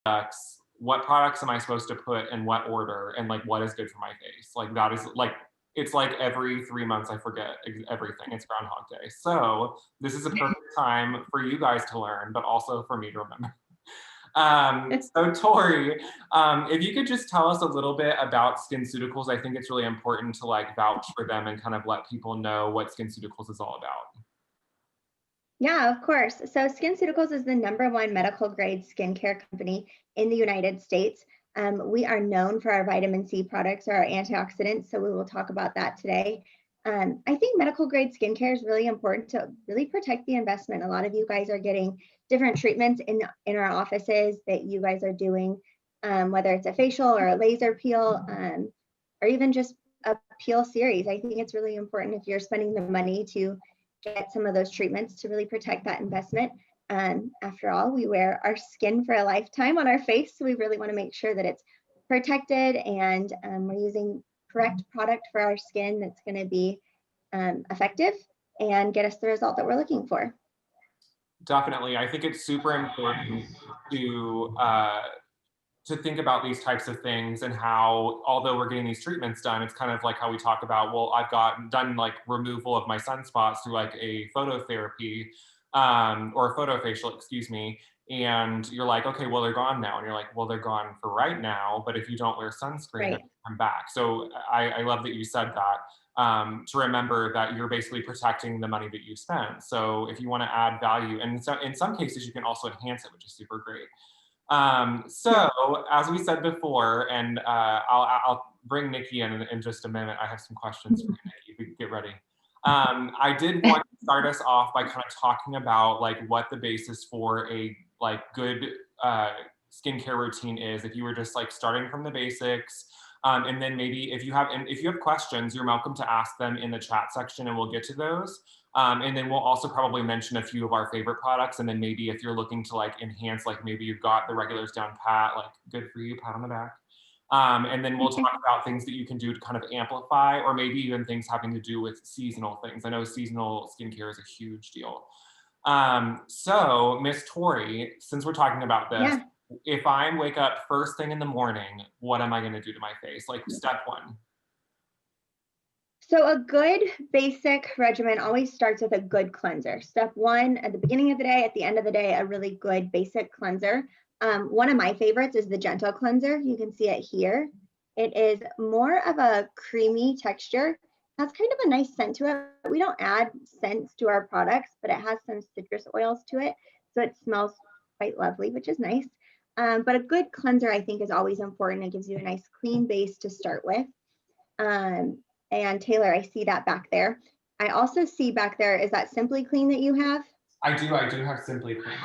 products, what products am I supposed to put in what order, and like what is good for my face. Like that is like, it's like every 3 months I forget everything. It's Groundhog Day. So this is a perfect time for you guys to learn, but also for me to remember. So Tori, if you could just tell us a little bit about SkinCeuticals. I think it's really important to like vouch for them and kind of let people know what SkinCeuticals is all about. Yeah, of course. So SkinCeuticals is the #1 medical grade skincare company in the United States. We are known for our vitamin C products or our antioxidants, so we will talk about that today. I think medical grade skincare is really important to really protect the investment. A lot of you guys are getting different treatments in our offices that you guys are doing, whether it's a facial or a laser peel, or even just a peel series. I think it's really important if you're spending the money to get some of those treatments to really protect that investment. After all, we wear our skin for a lifetime on our face, so we really want to make sure that it's protected and we're using correct product for our skin that's going to be effective and get us the result that we're looking for. Definitely. I think it's super important to think about these types of things and how, although we're getting these treatments done, it's kind of like how we talk about, well, I've done like removal of my sunspots through like a phototherapy or a photofacial, excuse me. And you're like, okay, well, they're gone now. And you're like, well, they're gone for right now, but if you don't wear sunscreen, Right. they come back. So I love that you said that, to remember that you're basically protecting the money that you spent. So if you want to add value, and so in some cases, you can also enhance it, which is super great. So as we said before, and I'll bring Nikki in just a minute. I have some questions for you, Nikki, if we get ready. I did want to start us off by kind of talking about like what the basis for a like good skincare routine is. If you were just like starting from the basics, and then maybe if you have questions, you're welcome to ask them in the chat section, and we'll get to those. And then we'll also probably mention a few of our favorite products. And then maybe if you're looking to like enhance, like maybe you've got the regulars down pat, like good for you, pat on the back. And then we'll talk about things that you can do to kind of amplify, or maybe even things having to do with seasonal things. I know seasonal skincare is a huge deal. So Miss Tori, since we're talking about this, if I wake up first thing in the morning, what am I going to do to my face? Like step one. So a good basic regimen always starts with a good cleanser. Step one, at the beginning of the day, at the end of the day, a really good basic cleanser. One of my favorites is the Gentle Cleanser. You can see it here. It is more of a creamy texture. Has kind of a nice scent to it. We don't add scents to our products, but it has some citrus oils to it. So it smells quite lovely, which is nice. But a good cleanser, I think, is always important. It gives you a nice clean base to start with. And Taylor, I see that back there. I also see back there, is that Simply Clean that you have? I do have Simply Clean.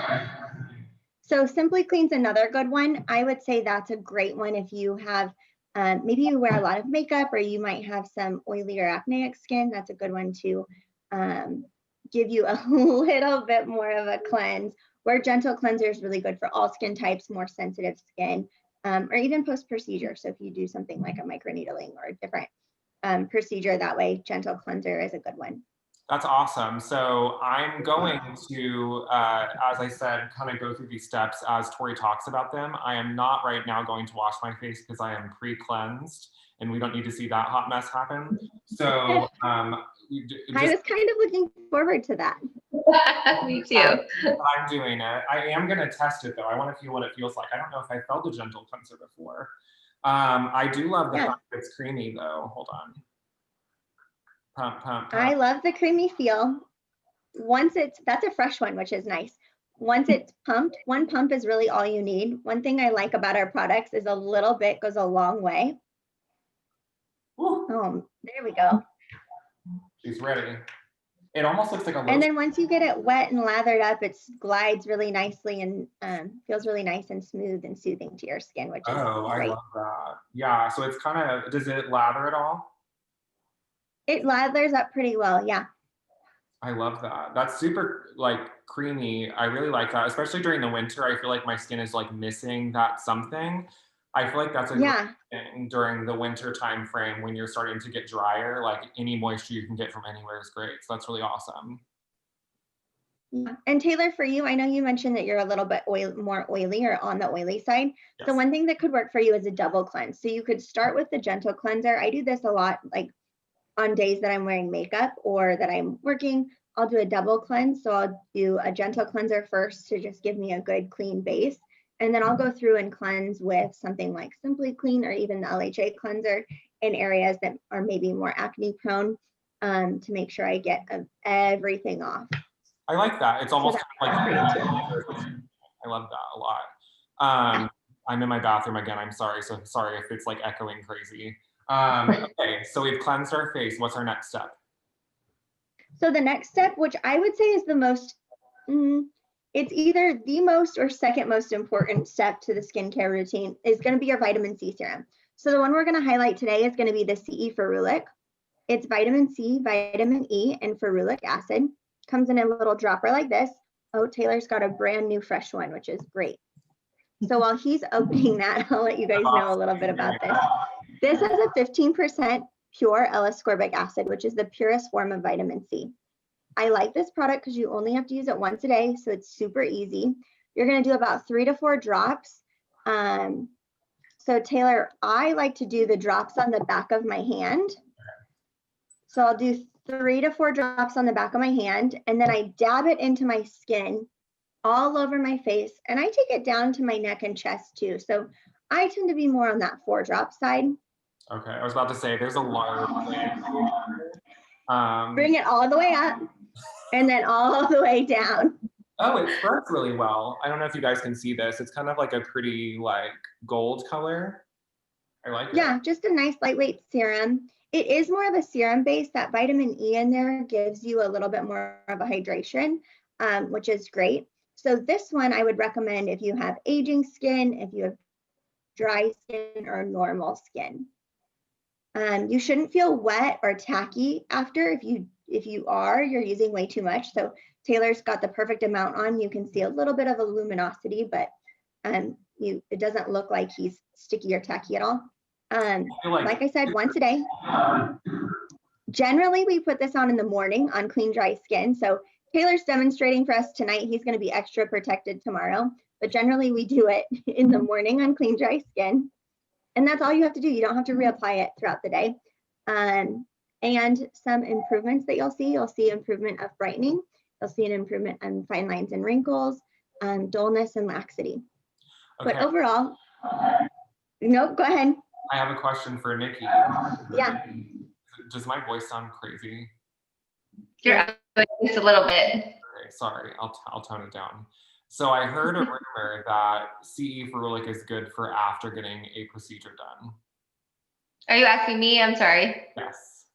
So Simply Clean's another good one. I would say that's a great one if you have, maybe you wear a lot of makeup, or you might have some oily or acneic skin. That's a good one to give you a little bit more of a cleanse. Where Gentle Cleanser is really good for all skin types, more sensitive skin, or even post-procedure. So if you do something like a microneedling or a different procedure that way, Gentle Cleanser is a good one. That's awesome. So I'm going to, as I said, kind of go through these steps as Tori talks about them. I am not right now going to wash my face because I am pre-cleansed, and we don't need to see that hot mess happen. So I was kind of looking forward to that. Me too. I'm doing it. I am going to test it though. I want to feel what it feels like. I don't know if I felt a Gentle Cleanser before. I do love the fact that it's creamy though. Hold on. Pump, pump, pump. I love the creamy feel. That's a fresh one, which is nice. Once it's pumped, one pump is really all you need. One thing I like about our products is a little bit goes a long way. Oh, there we go. She's ready. It almost looks like a lotion. And then once you get it wet and lathered up, it glides really nicely and feels really nice and smooth and soothing to your skin, which is great. I love that. Yeah, so it's kind of, does it lather at all? It lathers up pretty well, yeah. I love that. That's super like creamy. I really like that, especially during the winter. I feel like my skin is like missing that something. I feel like that's a great thing during the winter time frame when you're starting to get drier. Like any moisture you can get from anywhere is great. So that's really awesome. Yeah. And Taylor, for you, I know you mentioned that you're a little bit more oily or on the oily side. So Yes. one thing that could work for you is a double cleanse. So you could start with the gentle cleanser. I do this a lot, like on days that I'm wearing makeup or that I'm working, I'll do a double cleanse. So I'll do a gentle cleanser first to just give me a good clean base. And then I'll go through and cleanse with something like Simply Clean or even the LHA cleanser in areas that are maybe more acne prone, to make sure I get everything off. I like that. It's So almost that's kind of for you too. like, I love that a lot. Yeah. I'm in my bathroom again. I'm sorry. So sorry if it's like echoing crazy. Okay, so we've cleansed our face. What's our next step? So the next step, which I would say is the most, it's either the most or second most important step to the skincare routine, is going to be your vitamin C serum. So the one we're going to highlight today is going to be the CE ferulic. It's vitamin C, vitamin E, and ferulic acid. Comes in a little dropper like this. Oh, Taylor's got a brand new fresh one, which is great. So while he's opening that, I'll let you guys know a little bit about this. This is a 15% pure L-ascorbic acid, which is the purest form of vitamin C. I like this product because you only have to use it once a day, so it's super easy. You're going to do about 3 to 4 drops. So Taylor, I like to do the drops on the back of my hand. So I'll do 3 to 4 drops on the back of my hand, and then I dab it into my skin all over my face, and I take it down to my neck and chest too. So I tend to be more on that 4 drop side. Okay, I was about to say there's a large Bring it all the way up and then all the way down. oh, it spreads really well. I don't know if you guys can see this. It's kind of like a pretty like gold color. I like it. Yeah, just a nice lightweight serum. It is more of a serum base. That vitamin E in there gives you a little bit more of a hydration, which is great. So this one I would recommend if you have aging skin, if you have dry skin or normal skin. You shouldn't feel wet or tacky after. If you are, you're using way too much. So Taylor's got the perfect amount on. You can see a little bit of a luminosity, but it doesn't look like he's sticky or tacky at all. Like I said, once a day. Generally, we put this on in the morning on clean, dry skin. So Taylor's demonstrating for us tonight. He's going to be extra protected tomorrow, but generally we do it in the morning on clean, dry skin. And that's all you have to do. You don't have to reapply it throughout the day. And some improvements that you'll see improvement of brightening. You'll see an improvement on fine lines and wrinkles, dullness and laxity. Okay. But overall, nope, go ahead. I have a question for Nikki. Yeah. Does my voice sound crazy? You're just a little bit. Okay, sorry, I'll tone it down. So I heard a rumor that CE ferulic is good for after getting a procedure done. Are you asking me? I'm sorry. Yes.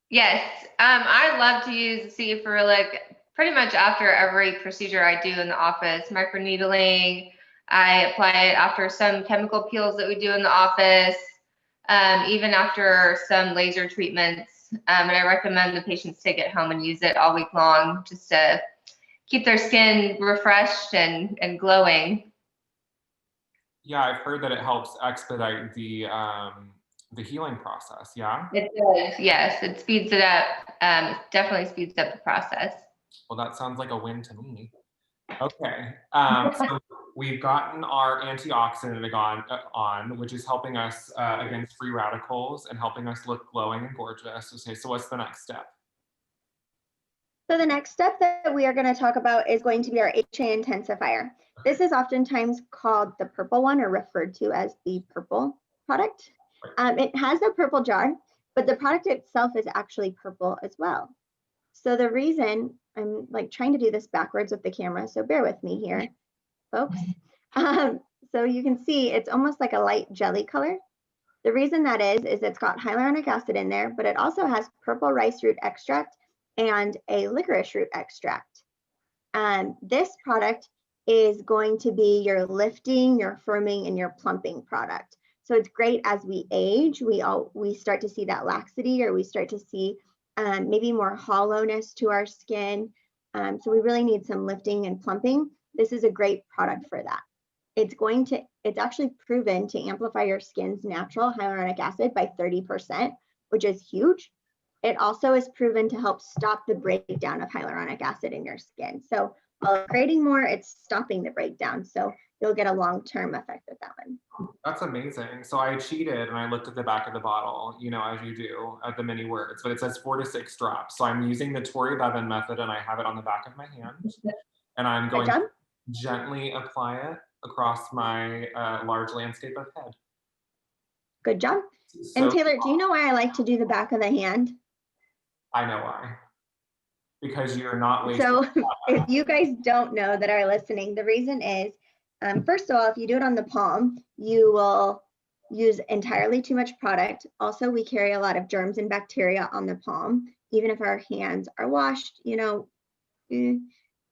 Yes. I love to use CE ferulic pretty much after every procedure I do in the office. Microneedling. I apply it after some chemical peels that we do in the office, even after some laser treatments. And I recommend the patients take it home and use it all week long just to keep their skin refreshed and glowing. Yeah, I've heard that it helps expedite the healing process. Yeah. It does. Yes, it speeds it up. It definitely speeds up the process. Well, that sounds like a win to me. Okay. So we've gotten our antioxidant on, which is helping us against free radicals and helping us look glowing and gorgeous. Okay, so what's the next step? So the next step that we are going to talk about is going to be our HA intensifier. This is oftentimes called the purple one or referred to as the purple product. It has a purple jar, but the product itself is actually purple as well. So the reason, I'm like trying to do this backwards with the camera, so bear with me here, folks. So you can see it's almost like a light jelly color. The reason that is it's got hyaluronic acid in there, but it also has purple rice root extract and a licorice root extract. This product is going to be your lifting, your firming, and your plumping product. So it's great as we age, we start to see that laxity, or we start to see maybe more hollowness to our skin. So we really need some lifting and plumping. This is a great product for that. It's actually proven to amplify your skin's natural hyaluronic acid by 30%, which is huge. it also is proven to help stop the breakdown of hyaluronic acid in your skin. So while it's creating more, it's stopping the breakdown. So you'll get a long-term effect with that one. That's amazing. So I cheated and I looked at the back of the bottle, you know, as you do at the mini words, but it says 4 to 6 drops. So I'm using the Tori Bevan method and I have it on the back of my hand. And I'm going to gently apply it across my large landscape of head. Good job. So, and Taylor, do you know why I like to do the back of the hand? I know why. Because you're not wasting. So if you guys don't know that are listening, the reason is, first of all, if you do it on the palm, you will use entirely too much product. Also, we carry a lot of germs and bacteria on the palm, even if our hands are washed, you know,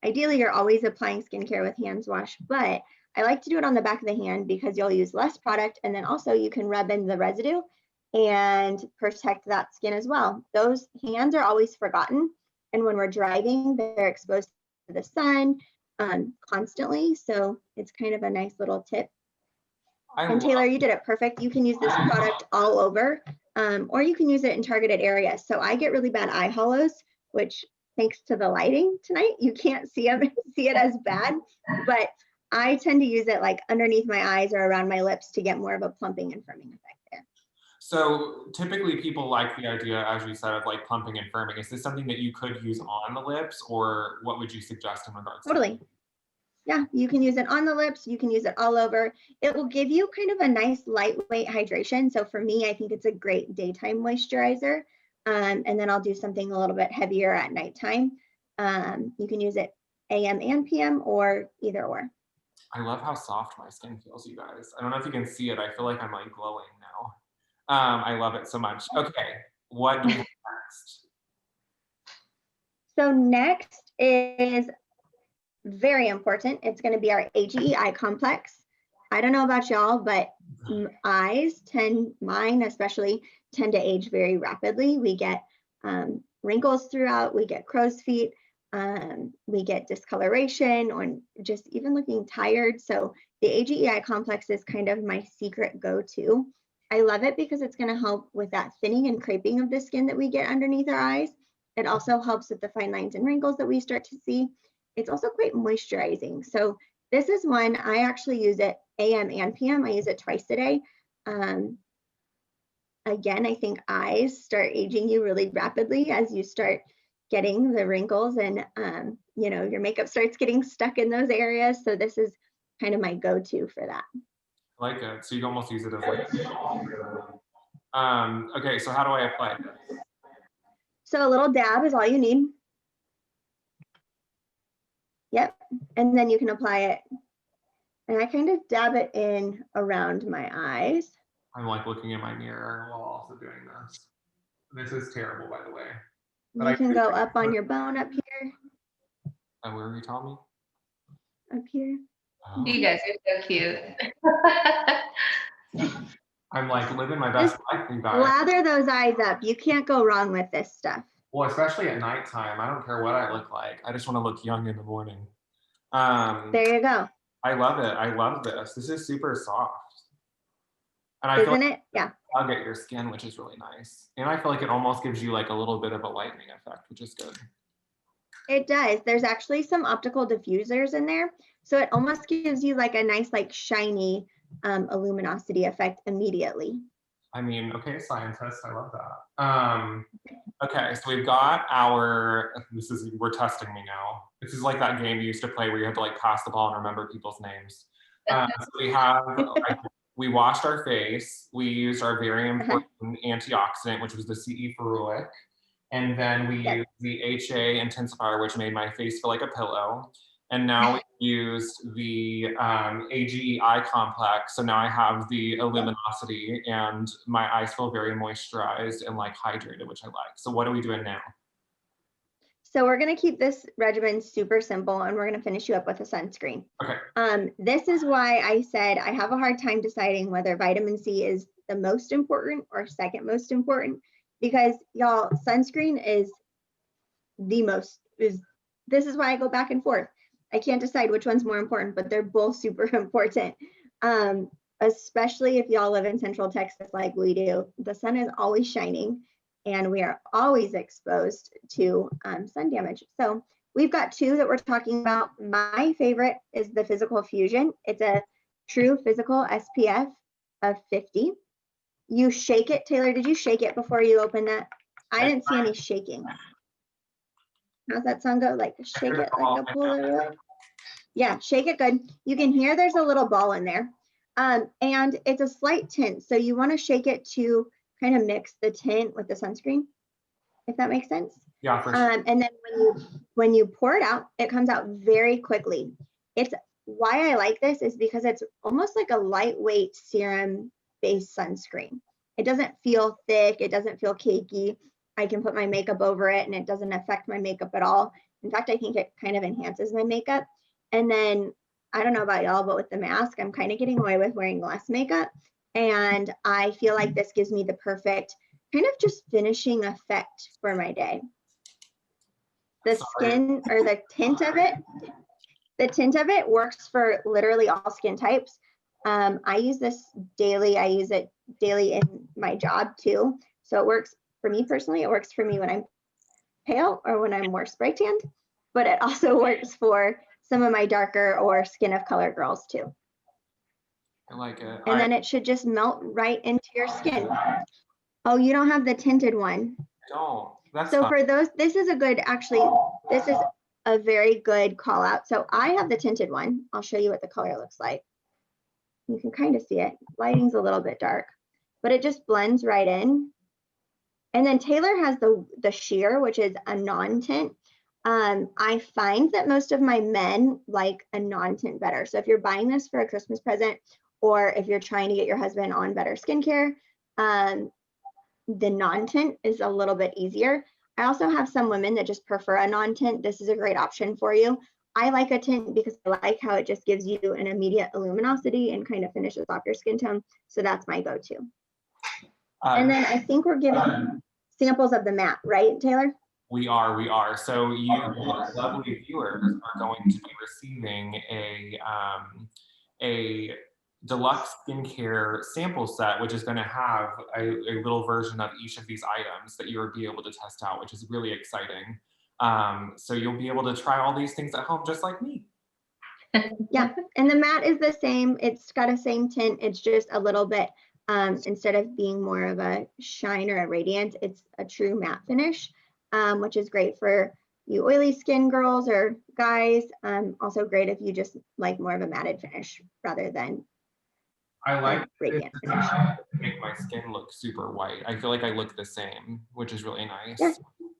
ideally you're always applying skincare with hands washed, but I like to do it on the back of the hand because you'll use less product, and then also you can rub in the residue and protect that skin as well. Those hands are always forgotten. And when we're driving, they're exposed to the sun constantly. So it's kind of a nice little tip. And Taylor, you did it perfect. You can use this product all over, or you can use it in targeted areas. So I get really bad eye hollows, which thanks to the lighting tonight, you can't see it as bad, but I tend to use it like underneath my eyes or around my lips to get more of a plumping and firming effect there. So typically people like the idea, as you said, of like plumping and firming. Is this something that you could use on the lips, or what would you suggest in regards to Totally. Yeah, you can use it on the lips. You can use it all over. It will give you kind of a nice lightweight hydration. So for me, I think it's a great daytime moisturizer. And then I'll do something a little bit heavier at nighttime. You can use it AM and PM or either or. I love how soft my skin feels, you guys. I don't know if you can see it. I feel like I'm like glowing now. I love it so much. Okay, what do we do next? So next is very important. It's going to be our AGE eye complex. I don't know about y'all, but mine especially, tend to age very rapidly. We get wrinkles throughout, we get crow's feet, we get discoloration, or just even looking tired. So the AGE eye complex is kind of my secret go-to. I love it because it's going to help with that thinning and creping of the skin that we get underneath our eyes. It also helps with the fine lines and wrinkles that we start to see. It's also quite moisturizing. So this is one, I actually use it AM and PM. I use it twice a day. Again, I think eyes start aging you really rapidly as you start getting the wrinkles, and you know, your makeup starts getting stuck in those areas. So this is kind of my go-to for that. I like it. So you almost use it as like, okay, so how do I apply it? So a little dab is all you need. Yep, and then you can apply it. And I kind of dab it in around my eyes. I'm like looking in my mirror while also doing this. This is terrible, by the way. But you can go up on your bone up here. Where were you telling me? Up here. Oh. You guys are so cute. I'm like living my best life, you guys. Lather those eyes up. You can't go wrong with this stuff. Well, especially at nighttime. I don't care what I look like. I just want to look young in the morning. There you go. I love it. I love this. This is super soft. And I Isn't feel like it? Yeah. I'll get your skin, which is really nice. And I feel like it almost gives you like a little bit of a lightening effect, which is good. It does. There's actually some optical diffusers in there. So it almost gives you like a nice, like shiny luminosity effect immediately. I mean, okay, scientists, I love that. Okay, so we've got our, we're testing me now. This is like that game you used to play where you had to like pass the ball and remember people's names. So we have, we washed our face. We used our very important antioxidant, which was the CE ferulic. And then we used the HA intensifier, which made my face feel like a pillow. And now we used the AGE eye complex. So now I have the luminosity and my eyes feel very moisturized and like hydrated, which I like. So what are we doing now? So we're going to keep this regimen super simple, and we're going to finish you up with a sunscreen. Okay. This is why I said I have a hard time deciding whether vitamin C is the most important or second most important, because y'all, sunscreen is the most, this is why I go back and forth. I can't decide which one's more important, but they're both super important. Especially if y'all live in Central Texas like we do. The sun is always shining, and we are always exposed to sun damage. So we've got two that we're talking about. My favorite is the Physical Fusion. It's a true physical SPF of 50. You shake it. Taylor, did you shake it before you opened that? I didn't see any shaking. How's that sound go? Like shake it like a pool. Yeah, shake it good. You can hear there's a little ball in there. And it's a slight tint. So you want to shake it to kind of mix the tint with the sunscreen, if that makes sense. Yeah, for sure. And then when you pour it out, it comes out very quickly. It's why I like this is because it's almost like a lightweight serum based sunscreen. It doesn't feel thick. It doesn't feel cakey. I can put my makeup over it and it doesn't affect my makeup at all. In fact, I think it kind of enhances my makeup. And then I don't know about y'all, but with the mask, I'm kind of getting away with wearing less makeup. And I feel like this gives me the perfect kind of just finishing effect for my day. The skin or the tint of it works for literally all skin types. I use this daily. I use it daily in my job too. So it works for me personally. It works for me when I'm pale or when I'm more spray tanned, but it also works for some of my darker or skin of color girls too. I like it. And then it should just melt right into your skin. Oh, you don't have the tinted one. Don't. That's so fine. For those, this is a good, actually, this is a very good call out. So I have the tinted one. I'll show you what the color looks like. You can kind of see it. Lighting's a little bit dark, but it just blends right in. And then Taylor has the sheer, which is a non-tint. I find that most of my men like a non-tint better. So if you're buying this for a Christmas present, or if you're trying to get your husband on better skincare, the non-tint is a little bit easier. I also have some women that just prefer a non-tint. This is a great option for you. I like a tint because I like how it just gives you an immediate luminosity and kind of finishes off your skin tone. So that's my go-to. And then I think we're giving samples of the matte, right, Taylor? We are. So you lovely viewers are going to be receiving a deluxe skincare sample set, which is going to have a little version of each of these items that you will be able to test out, which is really exciting. So you'll be able to try all these things at home, just like me. Yeah, and the matte is the same. It's got a same tint. It's just a little bit, instead of being more of a shine or a radiance, it's a true matte finish, which is great for you oily skin girls or guys. Also great if you just like more of a matted finish rather than I like radiant finish. Make my skin look super white. I feel like I look the same, which is really nice. Yeah.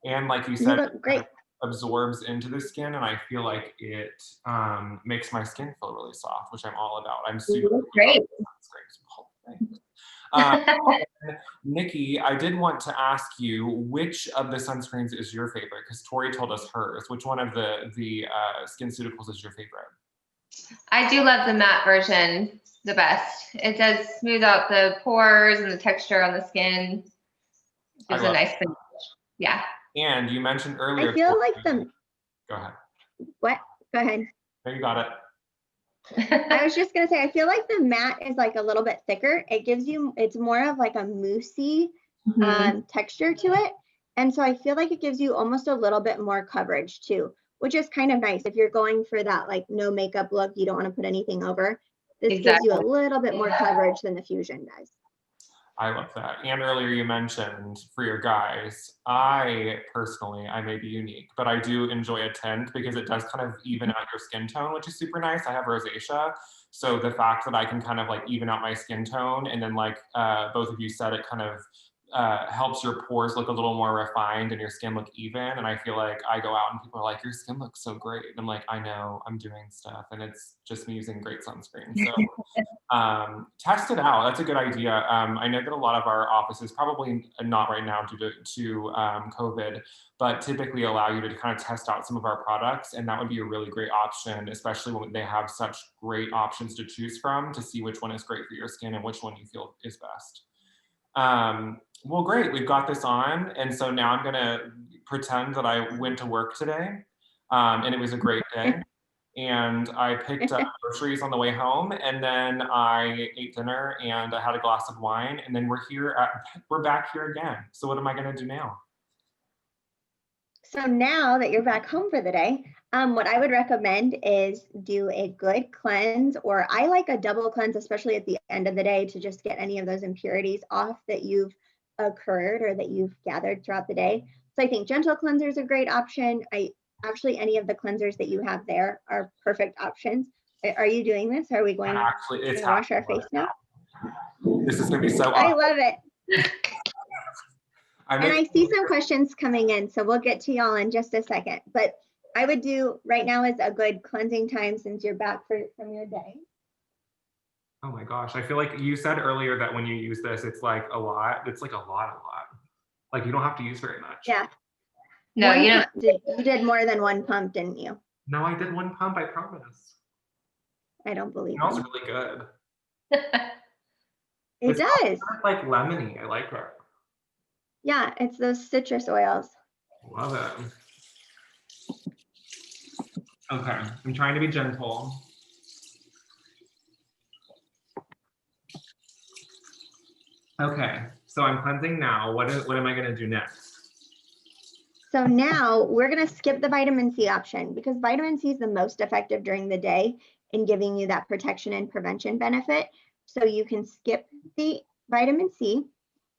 And like you You said, look great. Absorbs into the skin, and I feel like it makes my skin feel really soft, which I'm all about. I'm super great. Nikki, I did want to ask you, which of the sunscreens is your favorite? Because Tori told us hers. Which one of the SkinCeuticals is your favorite? I do love the matte version the best. It does smooth out the pores and the texture on the skin. Gives a nice finish. Yeah. And you mentioned earlier. I feel like the. Go ahead. What? Go ahead. No, you got it. I was just gonna say, I feel like the matte is like a little bit thicker. It gives you, it's more of like a moussey texture to it. And so I feel like it gives you almost a little bit more coverage too, which is kind of nice. If you're going for that like no makeup look, you don't want to put anything over. This gives you a little bit more coverage than the Fusion does. I love that. And earlier you mentioned for your guys, I may be unique, but I do enjoy a tint because it does kind of even out your skin tone, which is super nice. I have rosacea. So the fact that I can kind of like even out my skin tone, and then like both of you said, it kind of helps your pores look a little more refined and your skin look even. And I feel like I go out and people are like, your skin looks so great. And I'm like, I know, I'm doing stuff, and it's just me using great sunscreen. So test it out. That's a good idea. I know that a lot of our offices, probably not right now due to COVID, but typically allow you to kind of test out some of our products. And that would be a really great option, especially when they have such great options to choose from, to see which one is great for your skin and which one you feel is best. Well, great. We've got this on. And so now I'm going to pretend that I went to work today and it was a great day. and I picked up groceries on the way home, and then I ate dinner and I had a glass of wine, and then we're back here again. So what am I going to do now? So now that you're back home for the day, what I would recommend is do a good cleanse, or I like a double cleanse, especially at the end of the day, to just get any of those impurities off that you've occurred or that you've gathered throughout the day. So I think gentle cleanser is a great option. Actually, any of the cleansers that you have there are perfect options. Are you doing this? Are we going It's to wash our face now? This is going to be so I awesome. love it. And I see some questions coming in, so we'll get to y'all in just a second. But I would do right now is a good cleansing time since you're back from your day. Oh my gosh, I feel like you said earlier that when you use this, it's like a lot. It's like a lot. Like you don't have to use very much. Yeah. No, you did more than one pump, didn't you? No, I did one pump, I promise. I don't believe It smells really good. It does. Kind of like lemony. I like it. Yeah, it's those citrus oils. Love it. Okay, I'm trying to be gentle. Okay, so I'm cleansing now. What am I going to do next? So now we're going to skip the vitamin C option because vitamin C is the most effective during the day in giving you that protection and prevention benefit. So you can skip the vitamin C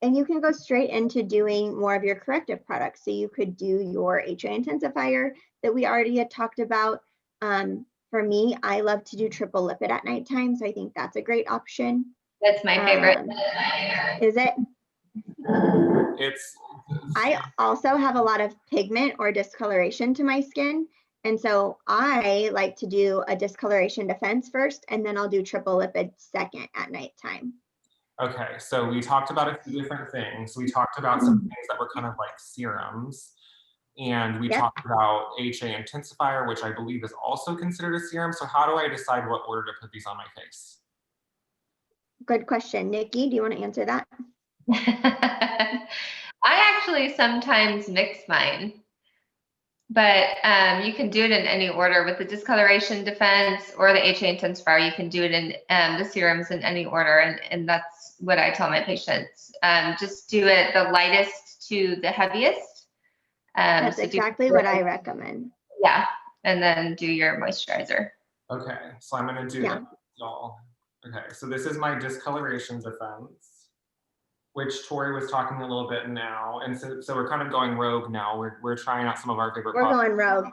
and you can go straight into doing more of your corrective products. So you could do your HA intensifier that we already had talked about. For me, I love to do triple lipid at nighttime. So I think that's a great option. That's my favorite. Is it? It's. I also have a lot of pigment or discoloration to my skin. And so I like to do a discoloration defense first, and then I'll do triple lipid second at nighttime. Okay, so we talked about a few different things. We talked about some things that were kind of like serums. And we talked about HA intensifier, which I believe is also considered a serum. So how do I decide what order to put these on my face? Good question. Nikki, do you want to answer that? I actually sometimes mix mine, but you can do it in any order. With the discoloration defense or the HA intensifier, you can do it in the serums in any order. And that's what I tell my patients. Just do it the lightest to the heaviest. That's so exactly what I recommend. Yeah, and then do your moisturizer. Okay, so I'm going to do that, y'all. Okay, so this is my discoloration defense, which Tori was talking a little bit now, and so we're kind of going rogue now. We're trying out some of our favorite. We're going rogue.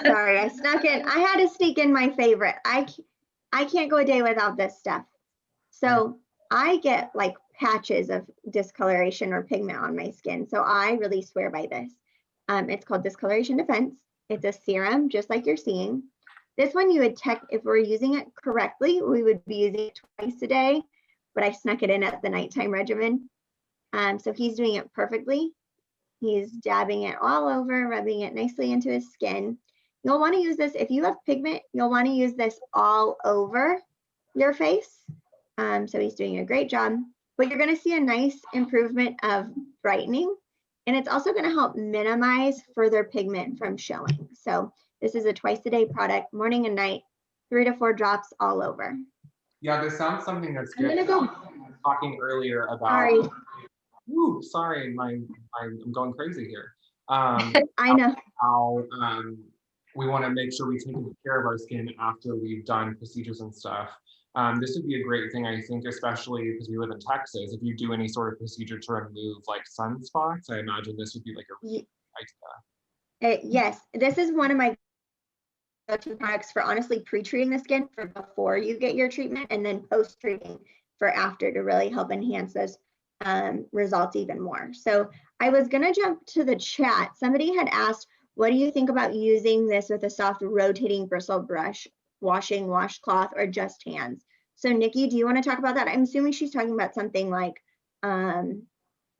Sorry, I snuck in. I had to sneak in my favorite. I can't go a day without this stuff. So I get like patches of discoloration or pigment on my skin. So I really swear by this. It's called Discoloration Defense. It's a serum, just like you're seeing. This one you would if we're using it correctly, we would be using it twice a day, but I snuck it in at the nighttime regimen. So he's doing it perfectly. He's dabbing it all over, rubbing it nicely into his skin. You'll want to use this, if you have pigment, you'll want to use this all over your face. So he's doing a great job, but you're going to see a nice improvement of brightening. And it's also going to help minimize further pigment from showing. So this is a twice a day product, morning and night, 3 to 4 drops all over. Yeah, this sounds something that's good. I'm going to go. Talking earlier about. Sorry. Ooh, sorry, I'm going crazy here. I know. How we want to make sure we take care of our skin after we've done procedures and stuff. This would be a great thing, I think, especially because we live in Texas. If you do any sort of procedure to remove like sunspots, I imagine this would be like a really good idea. Yes, this is one of my go-to products for honestly pre-treating the skin for before you get your treatment, and then post-treating for after to really help enhance those results even more. So I was going to jump to the chat. Somebody had asked, what do you think about using this with a soft rotating bristle brush, washing washcloth, or just hands? So Nikki, do you want to talk about that? I'm assuming she's talking about something like a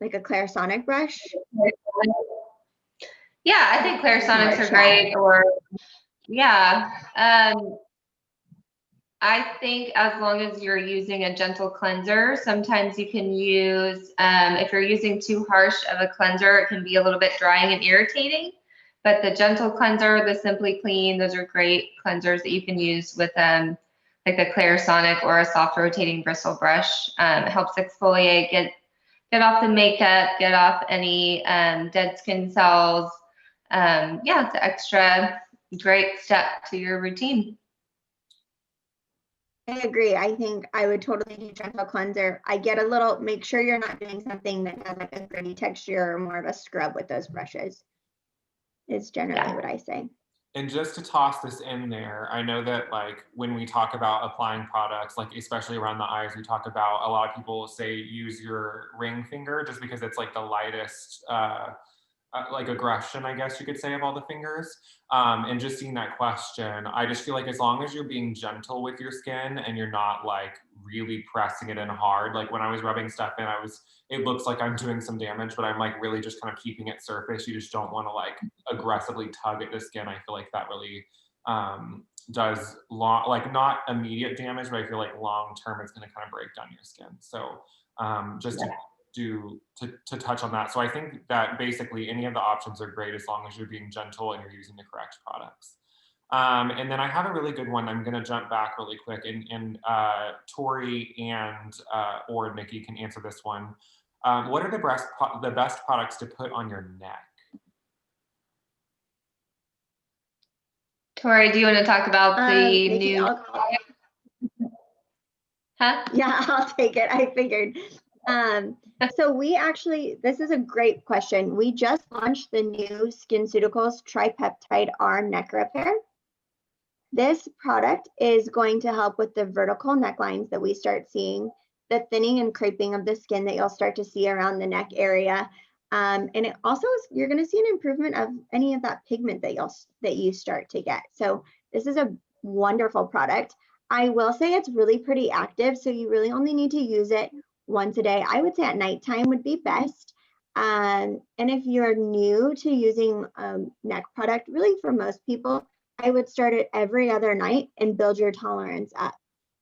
Clarisonic brush. Yeah, I think Clarisonics are great. Or yeah, I think as long as you're using a gentle cleanser, sometimes you can use, if you're using too harsh of a cleanser, it can be a little bit drying and irritating. But the Gentle Cleanser, the Simply Clean, those are great cleansers that you can use with like a Clarisonic or a soft rotating bristle brush. It helps exfoliate, get off the makeup, get off any dead skin cells. Yeah, it's an extra great step to your routine. I agree. I think I would totally do Gentle Cleanser. I get a little, make sure you're not doing something that has like a gritty texture or more of a scrub with those brushes. Is generally what I say. And just to toss this in there, I know that like when we talk about applying products, like especially around the eyes, we talk about a lot of people say use your ring finger just because it's like the lightest like aggression, I guess you could say, of all the fingers. And just seeing that question, I just feel like as long as you're being gentle with your skin and you're not like really pressing it in hard, like when I was rubbing stuff in, it looks like I'm doing some damage, but I'm like really just kind of keeping it surface. You just don't want to like aggressively tug at the skin. I feel like that really does like not immediate damage, but I feel like long term it's going to kind of break down your skin. So just to touch on that. So I think that basically any of the options are great as long as you're being gentle and you're using the correct products. And then I have a really good one. I'm going to jump back really quick, and Tori and or Nikki can answer this one. What are the best products to put on your neck? Tori, do you want to talk about the Nikki, new? Huh? Yeah, I'll take it. I figured. So this is a great question. We just launched the new SkinCeuticals Tripeptide R Neck Repair. This product is going to help with the vertical necklines that we start seeing, the thinning and creping of the skin that you'll start to see around the neck area. And it also you're going to see an improvement of any of that pigment that you start to get. So this is a wonderful product. I will say it's really pretty active, so you really only need to use it once a day. I would say at nighttime would be best. And if you're new to using neck product, really for most people, I would start it every other night and build your tolerance up.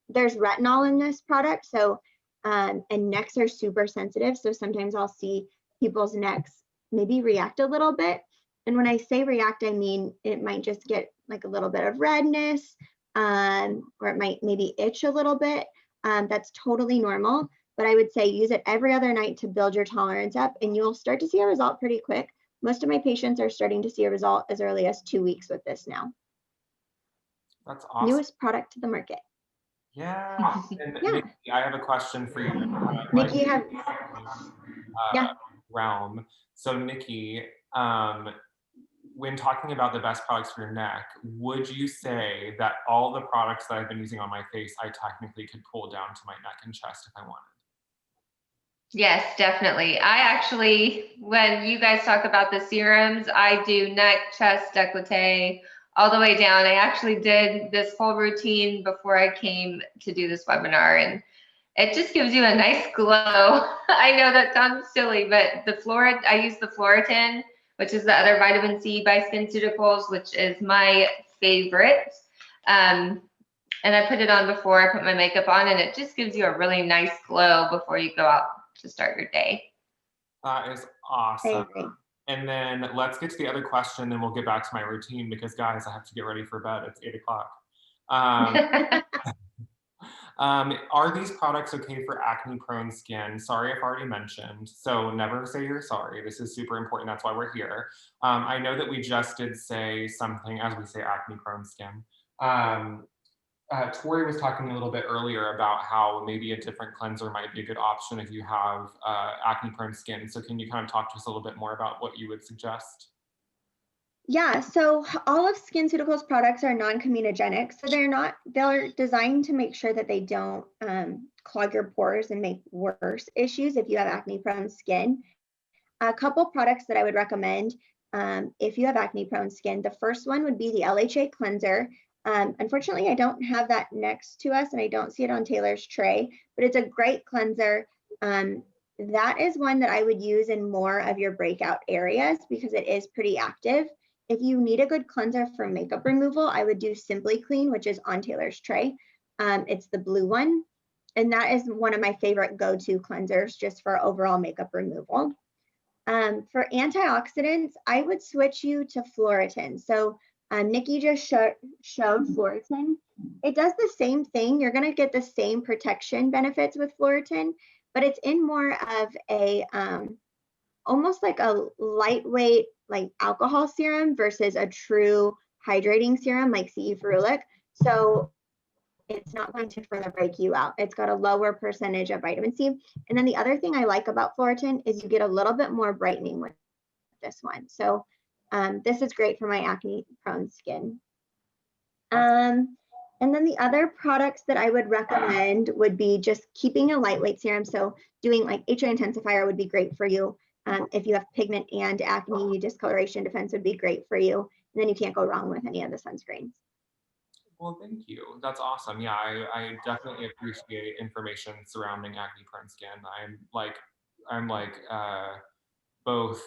There's retinol in this product, so and necks are super sensitive, so sometimes I'll see people's necks maybe react a little bit. And when I say react, I mean it might just get like a little bit of redness, or it might maybe itch a little bit. That's totally normal, but I would say use it every other night to build your tolerance up, and you'll start to see a result pretty quick. Most of my patients are starting to see a result as early as 2 weeks with this now. That's awesome. Newest product to the market. Yeah. And yeah. Nikki, I have a question for you. Nikki, realm. So Nikki, when talking about the best products for your neck, would you say that all the products that I've been using on my face, I technically could pull down to my neck and chest if I wanted? Yes, definitely. I actually, when you guys talk about the serums, I do neck, chest, décolleté, all the way down. I actually did this whole routine before I came to do this webinar, and it just gives you a nice glow. I know that sounds silly, but I use the Floritin, which is the other vitamin C by SkinCeuticals, which is my favorite. And I put it on before I put my makeup on, and it just gives you a really nice glow before you go out to start your day. That is awesome. And then let's get to the other question, then we'll get back to my routine because guys, I have to get ready for bed. It's 8 o'clock. Are these products okay for acne prone skin? Sorry if already mentioned. So never say you're sorry. This is super important. That's why we're here. I know that we just did say something as we say acne prone skin. Tori was talking a little bit earlier about how maybe a different cleanser might be a good option if you have acne prone skin. So can you kind of talk to us a little bit more about what you would suggest? Yeah, so all of SkinCeuticals products are non-comedogenic. So they're designed to make sure that they don't clog your pores and make worse issues if you have acne prone skin. A couple products that I would recommend if you have acne prone skin. The first one would be the LHA cleanser. Unfortunately, I don't have that next to us and I don't see it on Taylor's tray, but it's a great cleanser. That is one that I would use in more of your breakout areas because it is pretty active. If you need a good cleanser for makeup removal, I would do Simply Clean, which is on Taylor's tray. It's the blue one. And that is one of my favorite go-to cleansers just for overall makeup removal. For antioxidants, I would switch you to Floritin. So Nikki just showed Floritin. It does the same thing. You're going to get the same protection benefits with Floritin, but it's in more of a almost like a lightweight like alcohol serum versus a true hydrating serum like CE Ferulic. So it's not going to further break you out. It's got a lower percentage of vitamin C. And then the other thing I like about Floritin is you get a little bit more brightening with this one. So this is great for my acne prone skin. And then the other products that I would recommend would be just keeping a lightweight serum. So doing like HA intensifier would be great for you. If you have pigment and acne, discoloration defense would be great for you. And then you can't go wrong with any of the sunscreens. Well, thank you. That's awesome. Yeah, I definitely appreciate information surrounding acne prone skin. I'm like both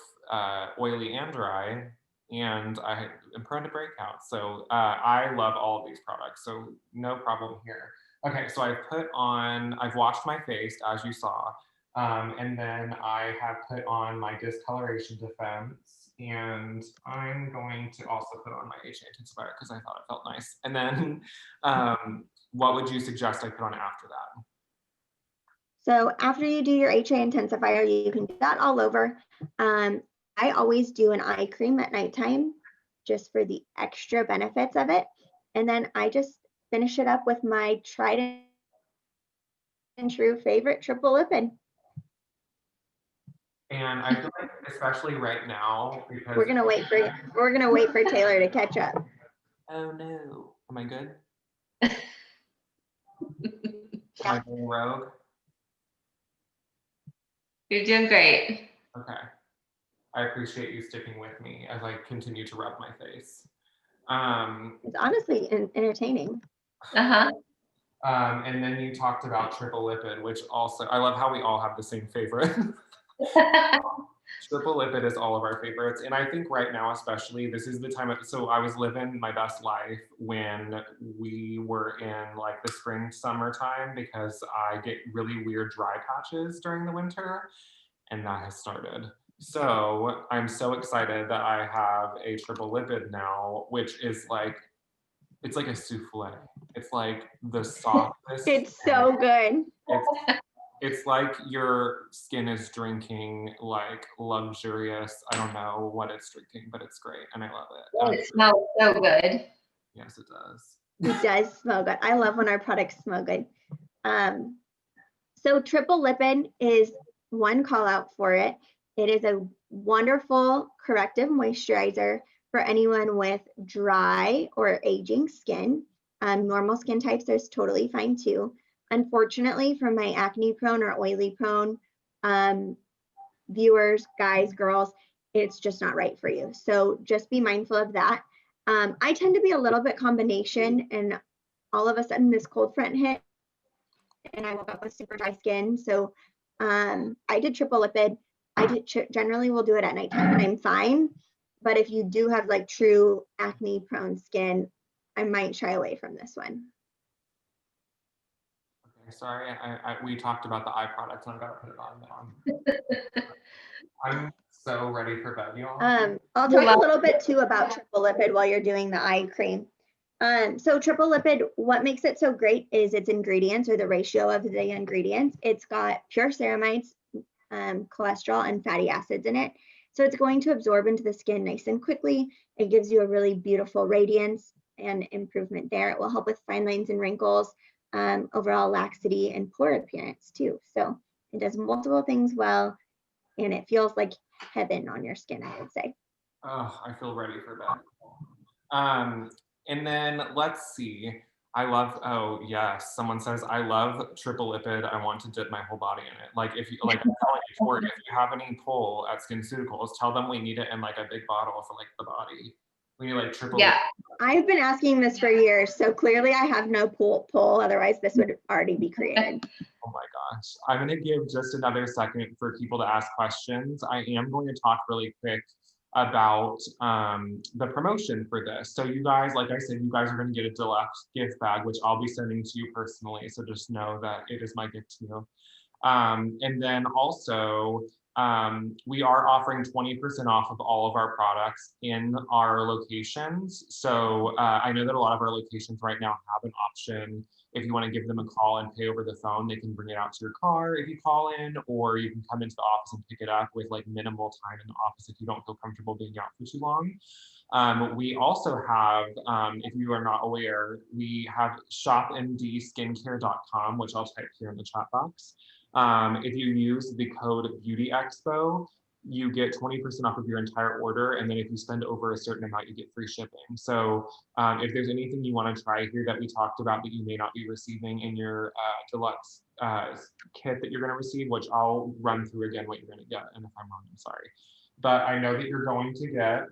oily and dry, and I am prone to breakouts. So I love all of these products. So no problem here. Okay, so I've washed my face as you saw. And then I have put on my discoloration defense, and I'm going to also put on my HA intensifier because I thought it felt nice. And then what would you suggest I put on after that? So after you do your HA intensifier, you can do that all over. I always do an eye cream at nighttime just for the extra benefits of it. And then I just finish it up with my tried and true favorite triple lipid. And I feel like, especially right now, because we're gonna wait for Taylor to catch up. Oh no, am I good? Am I going rogue? You're doing great. Okay. I appreciate you sticking with me as I continue to rub my face. It's honestly entertaining. And then you talked about triple lipid, which also, I love how we all have the same favorite. Triple lipid is all of our favorites. And I think right now, especially, this is the time so I was living my best life when we were in like the spring, summertime, because I get really weird dry patches during the winter, and that has started. So I'm so excited that I have a triple lipid now, which is like, it's like a souffle. It's like the softest. It's so good. It's like your skin is drinking like luxurious, I don't know what it's drinking, but it's great and I love it. Oh, it smells so good. Yes, it does. It does smell good. I love when our products smell good. So triple lipid is one call out for it. It is a wonderful corrective moisturizer for anyone with dry or aging skin. Normal skin types is totally fine too. Unfortunately, for my acne prone or oily prone viewers, guys, girls, it's just not right for you. So just be mindful of that. I tend to be a little bit combination, and all of a sudden this cold front hit and I woke up with super dry skin. So I did triple lipid. Generally will do it at nighttime and I'm fine. But if you do have like true acne prone skin, I might shy away from this one. Okay, sorry, we talked about the eye products and I've got to put it on now. I'm so ready for bed, y'all. I'll talk a little bit too about triple lipid while you're doing the eye cream. So triple lipid, what makes it so great is its ingredients, or the ratio of the ingredients. It's got pure ceramides, cholesterol, and fatty acids in it. So it's going to absorb into the skin nice and quickly. It gives you a really beautiful radiance and improvement there. It will help with fine lines and wrinkles, overall laxity, and pore appearance too. So it does multiple things well, and it feels like heaven on your skin, I would say. Oh, I feel ready for bed. And then let's see. Oh yes, someone says, I love triple lipid. I want to dip my whole body in it. Like if you, like I'm telling you before, if you have any pull at SkinCeuticals, tell them we need it in like a big bottle for like the body. We need like triple. Yeah. I've been asking this for years, so clearly I have no pull, otherwise this would already be created. Oh my gosh. I'm gonna give just another second for people to ask questions. I am going to talk really quick about the promotion for this. So you guys, like I said, you guys are going to get a deluxe gift bag, which I'll be sending to you personally. So just know that it is my gift to you. And then also, We are offering 20% off of all of our products in our locations. So I know that a lot of our locations right now have an option. If you want to give them a call and pay over the phone, they can bring it out to your car if you call in, or you can come into the office and pick it up with like minimal time in the office if you don't feel comfortable being out for too long. We also have, if you are not aware, we have shopmdskincare.com, which I'll type here in the chat box. If you use the code Beauty Expo, you get 20% off of your entire order. And then if you spend over a certain amount, you get free shipping. So if there's anything you want to try here that we talked about that you may not be receiving in your deluxe kit that you're going to receive, which I'll run through again what you're going to get. And if I'm wrong, I'm sorry. But I know that you're going to get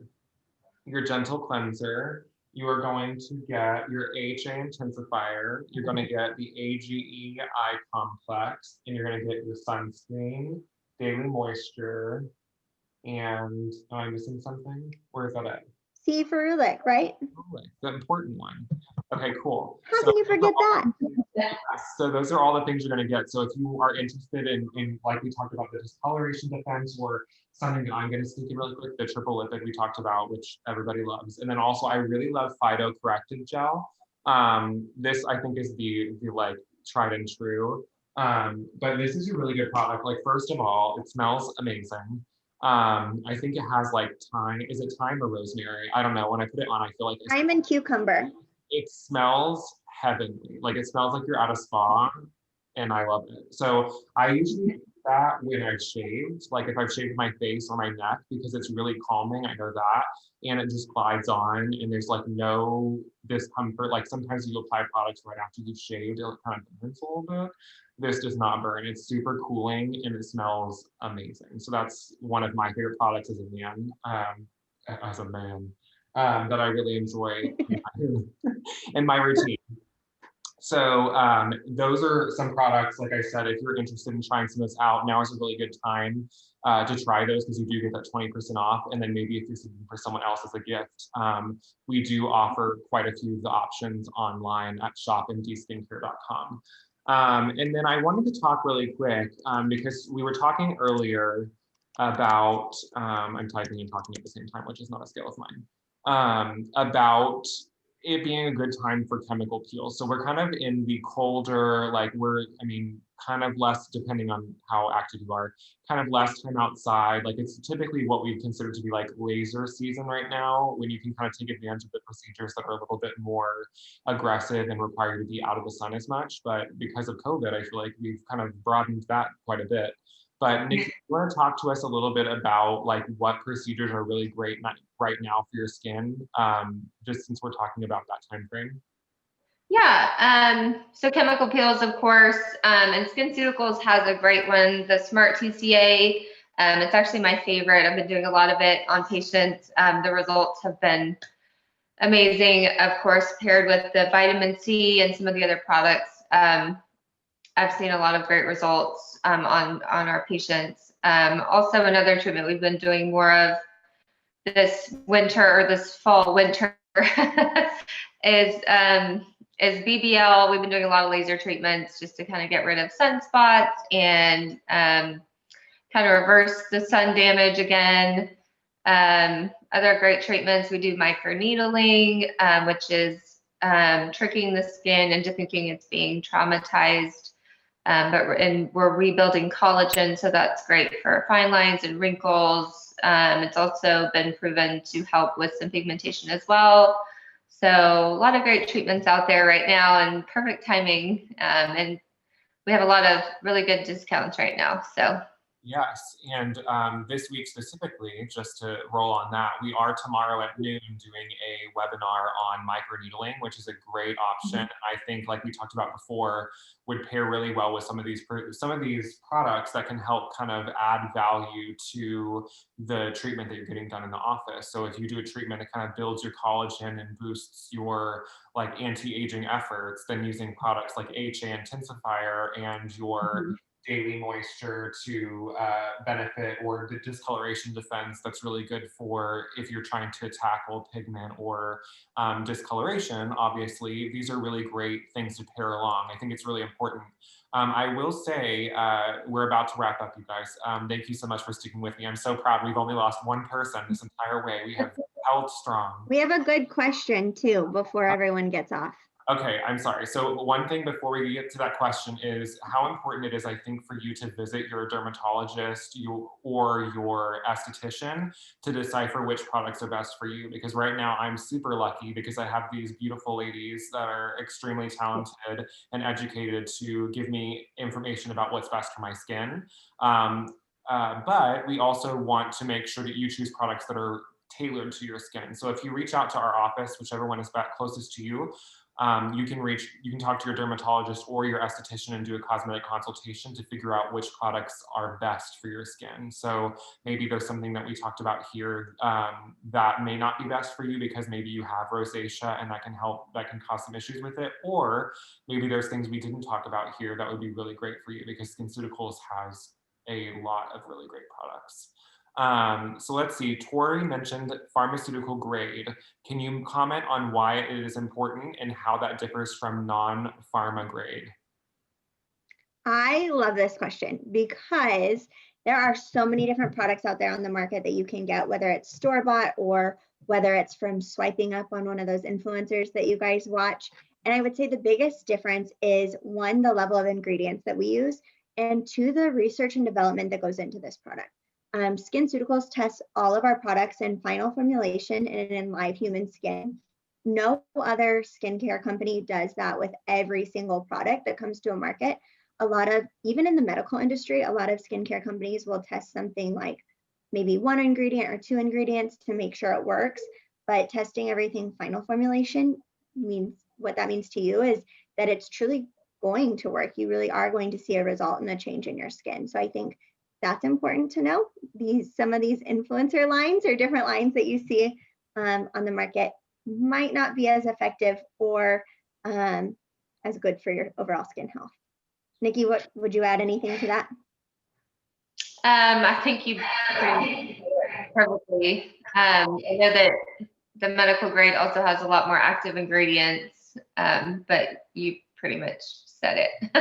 your gentle cleanser. You are going to get your AHA intensifier. You're going to get the AGE eye complex, and you're going to get your sunscreen, daily moisture, and am I missing something? Where is that at? C ferulic, right? The important one. Okay, cool. How can you forget that? So those are all the things you're going to get. So if you are interested in like we talked about, the discoloration defense, or something that I'm going to sneak in really quick, the triple lipid we talked about, which everybody loves. And then also I really love Phyto Corrective Gel. This I think is the like tried and true. But this is a really good product. Like, first of all, it smells amazing. I think it has like thyme. Is it thyme or rosemary? I don't know. When I put it on, I feel like Thyme and cucumber. it smells heavenly. Like, it smells like you're at a spa, and I love it. So I usually do that when I've shaved, like if I've shaved my face or my neck, because it's really calming. I know that. And it just glides on, and there's like no discomfort. Like, sometimes you apply products right after you've shaved, it kind of burns a little bit. This does not burn. It's super cooling, and it smells amazing. So that's one of my favorite products as a man. That I really enjoy in my routine. So those are some products. Like I said, if you're interested in trying some of this out, now is a really good time to try those, because you do get that 20% off. And then maybe if you're looking for someone else as a gift, we do offer quite a few of the options online at shopmdskincare.com. And then I wanted to talk really quick because we were talking earlier about, I'm typing and talking at the same time, which is not a skill of mine, about it being a good time for chemical peels. So we're kind of in the colder, like kind of less, depending on how active you are, kind of less time outside. Like, it's typically what we consider to be like laser season right now, when you can kind of take advantage of the procedures that are a little bit more aggressive and require you to be out of the sun as much. But because of COVID, I feel like we've kind of broadened that quite a bit. But Nikki, you want to talk to us a little bit about like what procedures are really great right now for your skin, just since we're talking about that time frame? Yeah, so chemical peels, of course, and SkinCeuticals has a great one, the Smart TCA. It's actually my favorite. I've been doing a lot of it on patients. The results have been amazing, of course, paired with the vitamin C and some of the other products. I've seen a lot of great results on our patients. Also, another treatment we've been doing more of this winter, or this fall winter, is BBL. We've been doing a lot of laser treatments just to kind of get rid of sunspots and kind of reverse the sun damage again. Other great treatments, we do microneedling, which is tricking the skin into thinking it's being traumatized. But we're rebuilding collagen, so that's great for fine lines and wrinkles. It's also been proven to help with some pigmentation as well. So a lot of great treatments out there right now, and perfect timing. And we have a lot of really good discounts right now. So. Yes, and this week specifically, just to roll on that, we are tomorrow at noon doing a webinar on microneedling, which is a great option. I think, like we talked about before, would pair really well with some of these products that can help kind of add value to the treatment that you're getting done in the office. So if you do a treatment that kind of builds your collagen and boosts your like anti-aging efforts, then using products like AHA Intensifier and your daily moisture to benefit, or the discoloration defense, that's really good for if you're trying to tackle pigment or discoloration. Obviously, these are really great things to pair along. I think it's really important I will say we're about to wrap up, you guys. Thank you so much for sticking with me. I'm so proud. We've only lost one person this entire way. We have held strong. We have a good question too before everyone gets off. Okay, I'm sorry. So one thing before we get to that question is how important it is, I think, for you to visit your dermatologist or your esthetician to decipher which products are best for you. Because right now I'm super lucky because I have these beautiful ladies that are extremely talented and educated to give me information about what's best for my skin. But we also want to make sure that you choose products that are tailored to your skin. So if you reach out to our office, whichever one is closest to you, you can talk to your dermatologist or your esthetician and do a cosmetic consultation to figure out which products are best for your skin. So maybe there's something that we talked about here that may not be best for you because maybe you have rosacea and that can cause some issues with it. Or maybe there's things we didn't talk about here that would be really great for you because SkinCeuticals has a lot of really great products. So let's see, Tori mentioned pharmaceutical grade. Can you comment on why it is important and how that differs from non-pharma grade? I love this question because there are so many different products out there on the market that you can get, whether it's store-bought or whether it's from swiping up on one of those influencers that you guys watch. And I would say the biggest difference is one, the level of ingredients that we use, and two, the research and development that goes into this product. SkinCeuticals tests all of our products in final formulation and in live human skin. No other skincare company does that with every single product that comes to a market. Even in the medical industry, a lot of skincare companies will test something like maybe one ingredient or two ingredients to make sure it works. But testing everything final formulation means what that means to you is that it's truly going to work. You really are going to see a result and a change in your skin. So I think that's important to know. Some of these influencer lines or different lines that you see on the market might not be as effective or as good for your overall skin health. Nikki, what would you add anything to that? I think you pretty perfectly. I know that the medical grade also has a lot more active ingredients, but you pretty much said it.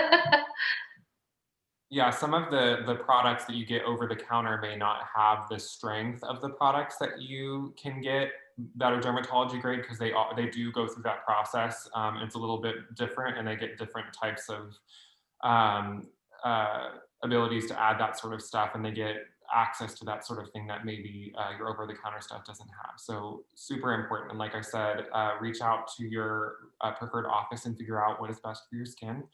Yeah, some of the products that you get over the counter may not have the strength of the products that you can get that are dermatology grade because they do go through that process. It's a little bit different and they get different types of abilities to add that sort of stuff and they get access to that sort of thing that maybe your over-the-counter stuff doesn't have. So super important. And like I said, reach out to your preferred office and figure out what is best for your skin.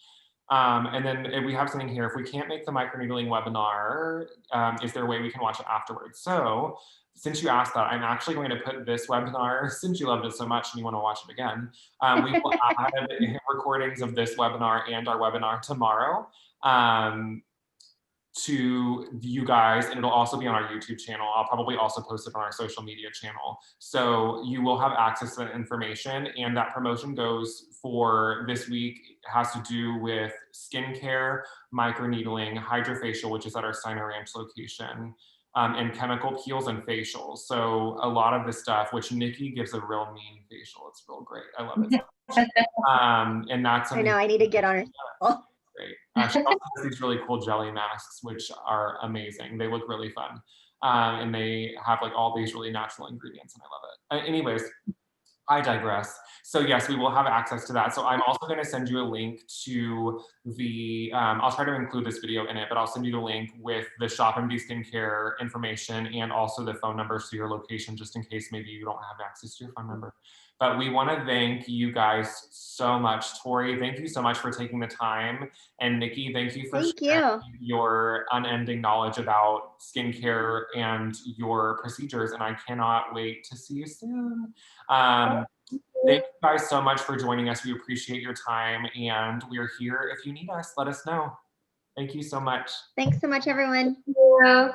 And then we have something here. If we can't make the microneedling webinar, is there a way we can watch it afterwards? So since you asked that, I'm actually going to put this webinar, since you loved it so much and you want to watch it again, we will add recordings of this webinar and our webinar tomorrow to you guys, and it'll also be on our YouTube channel. I'll probably also post it on our social media channel. So you will have access to that information, and that promotion goes for this week has to do with skincare, microneedling, hydrofacial, which is at our Steiner Ranch location, and chemical peels and facials. So a lot of the stuff, which Nikki gives a real mean facial. It's real great. I love it so much. And that's I know, I need to get on her. Great. She also has these really cool jelly masks, which are amazing. They look really fun. And they have like all these really natural ingredients and I love it. Anyways, I digress. So yes, we will have access to that. So I'm also going to send you a link to the, I'll try to include this video in it, but I'll send you the link with the ShopMD Skincare information and also the phone numbers to your location, just in case maybe you don't have access to your phone number. But we want to thank you guys so much. Tori, thank you so much for taking the time. And Nikki, thank you for sharing your unending knowledge about skincare and your procedures. And I cannot wait to see you soon. Thank you guys so much for joining us. We appreciate your time and we're here. If you need us, let us know. Thank you so much. Thanks so much, everyone. Thank you.